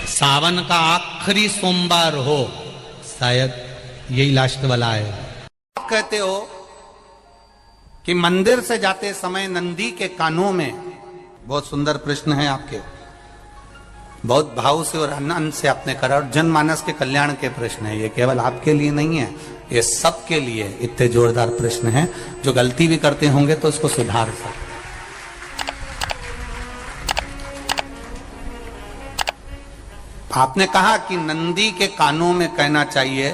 सावन का आखिरी सोमवार हो, शायद यही लास्ट वाला है। आप कहते हो कि मंदिर से जाते समय नंदी के कानों में, बहुत सुंदर प्रश्न है आपके, बहुत भाव से और आनंद से आपने करा, और जनमानस के कल्याण के प्रश्न है ये, केवल आपके लिए नहीं है, ये सबके लिए इतने जोरदार प्रश्न हैं। जो गलती भी करते होंगे तो उसको सुधार सकते। आपने कहा कि नंदी के कानों में कहना चाहिए,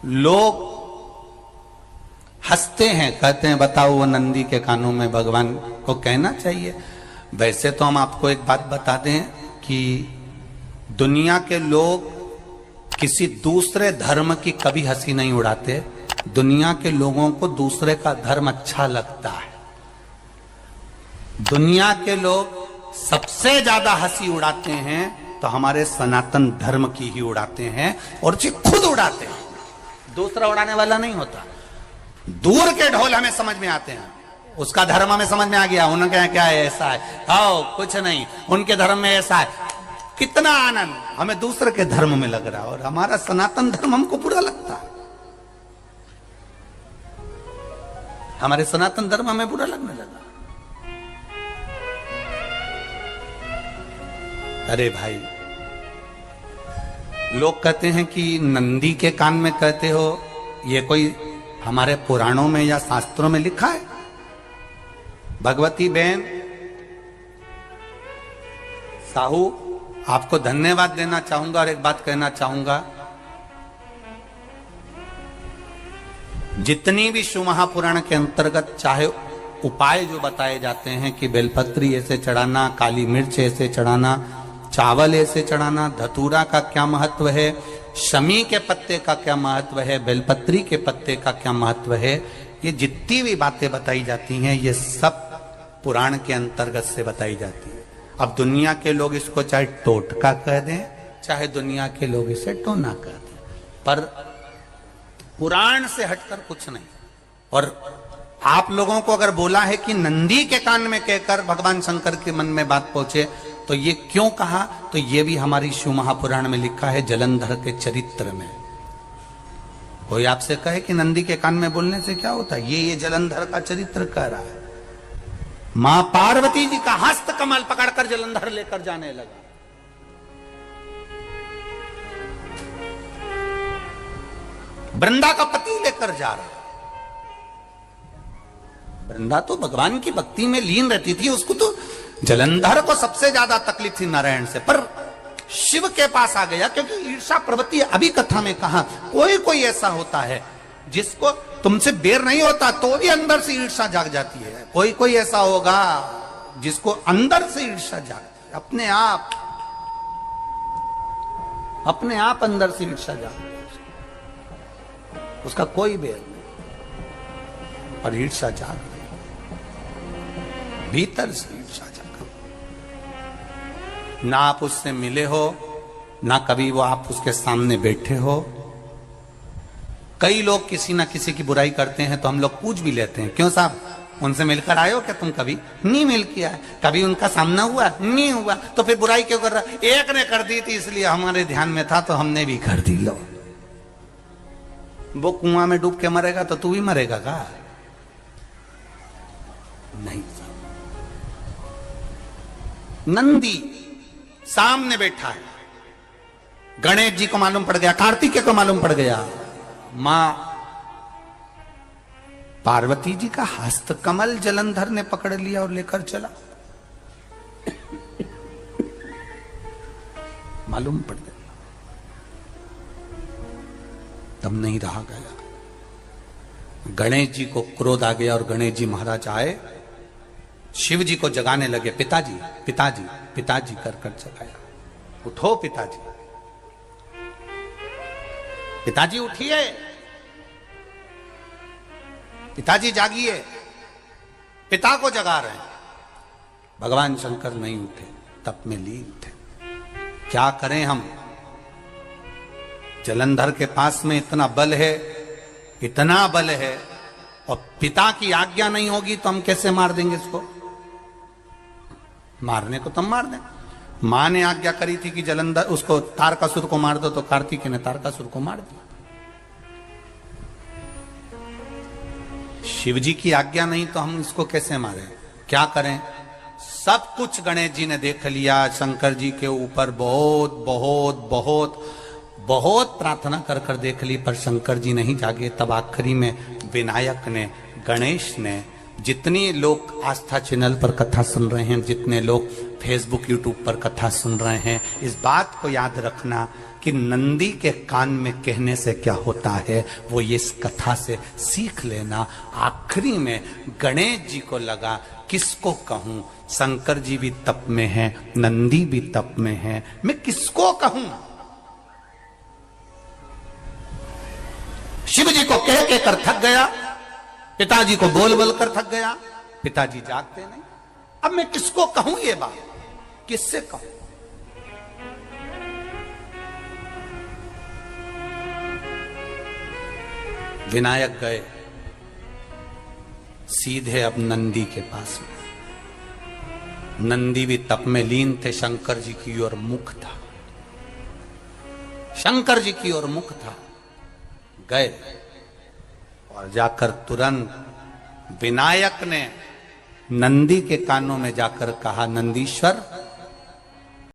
लोग हंसते हैं, कहते हैं बताओ वो नंदी के कानों में भगवान को कहना चाहिए। वैसे तो हम आपको एक बात बता दें कि दुनिया के लोग किसी दूसरे धर्म की कभी हंसी नहीं उड़ाते। दुनिया के लोगों को दूसरे का धर्म अच्छा लगता है। दुनिया के लोग सबसे ज्यादा हंसी उड़ाते हैं तो हमारे सनातन धर्म की ही उड़ाते हैं, और जी खुद उड़ाते हैं, दूसरा उड़ाने वाला नहीं होता। दूर के ढोल हमें समझ में आते हैं, उसका धर्म हमें समझ में आ गया, उनका क्या है, ऐसा है, आओ कुछ नहीं, उनके धर्म में ऐसा है, कितना आनंद हमें दूसरे के धर्म में लग रहा है, और हमारा सनातन धर्म हमको बुरा लगता है। हमारे सनातन धर्म हमें बुरा लगने लगा। अरे भाई, लोग कहते हैं कि नंदी के कान में कहते हो, ये कोई हमारे पुराणों में या शास्त्रों में लिखा है? भगवती बहन साहू, आपको धन्यवाद देना चाहूंगा और एक बात कहना चाहूंगा, जितनी भी शिव महापुराण के अंतर्गत चाहे उपाय जो बताए जाते हैं कि बेलपत्री ऐसे चढ़ाना, काली मिर्च ऐसे चढ़ाना, चावल ऐसे चढ़ाना, धतूरा का क्या महत्व है, शमी के पत्ते का क्या महत्व है, बेलपत्री के पत्ते का क्या महत्व है, ये जितनी भी बातें बताई जाती हैं ये सब पुराण के अंतर्गत से बताई जाती है। अब दुनिया के लोग इसको चाहे टोटका कह दें, चाहे दुनिया के लोग इसे टोना कह दें, पर पुराण से हटकर कुछ नहीं। और आप लोगों को अगर बोला है कि नंदी के कान में कहकर भगवान शंकर के मन में बात पहुंचे, तो ये क्यों कहा, तो ये भी हमारी शिव महापुराण में लिखा है, जलंधर के चरित्र में। कोई आपसे कहे कि नंदी के कान में बोलने से क्या होता है, ये जलंधर का चरित्र कह रहा है। मां पार्वती जी का हस्त कमल पकड़कर जलंधर लेकर जाने लगा। वृंदा का पति लेकर जा रहा। वृंदा तो भगवान की भक्ति में लीन रहती थी, उसको तो जलंधर को सबसे ज्यादा तकलीफ थी नारायण से, पर शिव के पास आ गया, क्योंकि ईर्षा प्रवृत्ति, अभी कथा में कहा, कोई कोई ऐसा होता है जिसको तुमसे बेर नहीं होता तो भी अंदर से ईर्षा जाग जाती है। कोई कोई ऐसा होगा जिसको अंदर से ईर्षा जागती है, अपने आप अंदर से ईर्षा जागती है, उसका कोई बेर नहीं, और ईर्षा जाग रही, भीतर से ईर्षा जाग। ना आप उससे मिले हो, ना कभी वो आप उसके सामने बैठे हो। कई लोग किसी ना किसी की बुराई करते हैं तो हम लोग पूछ भी लेते हैं, क्यों साहब उनसे मिलकर आए हो क्या तुम? कभी नहीं मिल किया है, कभी उनका सामना हुआ नहीं हुआ, तो फिर बुराई क्यों कर रहा? एक ने कर दी थी इसलिए हमारे ध्यान में था तो हमने भी कर दी। लो, वो कुआं में डूब के मरेगा तो तू भी मरेगा का? नहीं। नंदी सामने बैठा है, गणेश जी को मालूम पड़ गया, कार्तिकेय को मालूम पड़ गया, मां पार्वती जी का हस्त कमल जलंधर ने पकड़ लिया और लेकर चला। मालूम पड़ गया, तब नहीं रहा गया। गणेश जी को क्रोध आ गया और गणेश जी महाराज आए, शिव जी को जगाने लगे, पिताजी पिताजी पिताजी कर कर जगाया, उठो पिताजी, पिताजी उठिए, पिताजी जागिए, पिता को जगा रहे हैं। भगवान शंकर नहीं उठे, तप में लीन थे। क्या करें हम? जलंधर के पास में इतना बल है, इतना बल है, और पिता की आज्ञा नहीं होगी तो हम कैसे मार देंगे इसको? मारने को तो हम मार दें। मां ने आज्ञा करी थी कि जलंधर उसको तारकासुर को मार दो, तो कार्तिकेय ने तारकासुर को मार दिया। शिव जी की आज्ञा नहीं तो हम इसको कैसे मारें? क्या करें? सब कुछ गणेश जी ने देख लिया, शंकर जी के ऊपर बहुत बहुत बहुत बहुत प्रार्थना कर कर देख ली, पर शंकर जी नहीं जागे। तब आखिरी में विनायक ने, गणेश ने, जितने लोग आस्था चैनल पर कथा सुन रहे हैं, जितने लोग फेसबुक यूट्यूब पर कथा सुन रहे हैं, इस बात को याद रखना कि नंदी के कान में कहने से क्या होता है वो ये इस कथा से सीख लेना। आखिरी में गणेश जी को लगा किसको कहूं, शंकर जी भी तप में हैं, नंदी भी तप में हैं, मैं किसको कहूं? शिव जी को कह के कर थक गया, पिताजी को बोल बोल कर थक गया, पिताजी जागते नहीं। अब मैं किसको कहूं ये बात, किससे कहूं? विनायक गए सीधे अब नंदी के पास में। नंदी भी तप में लीन थे, शंकर जी की ओर मुख था, शंकर जी की ओर मुख था। गए और जाकर तुरंत विनायक ने नंदी के कानों में जाकर कहा, नंदीश्वर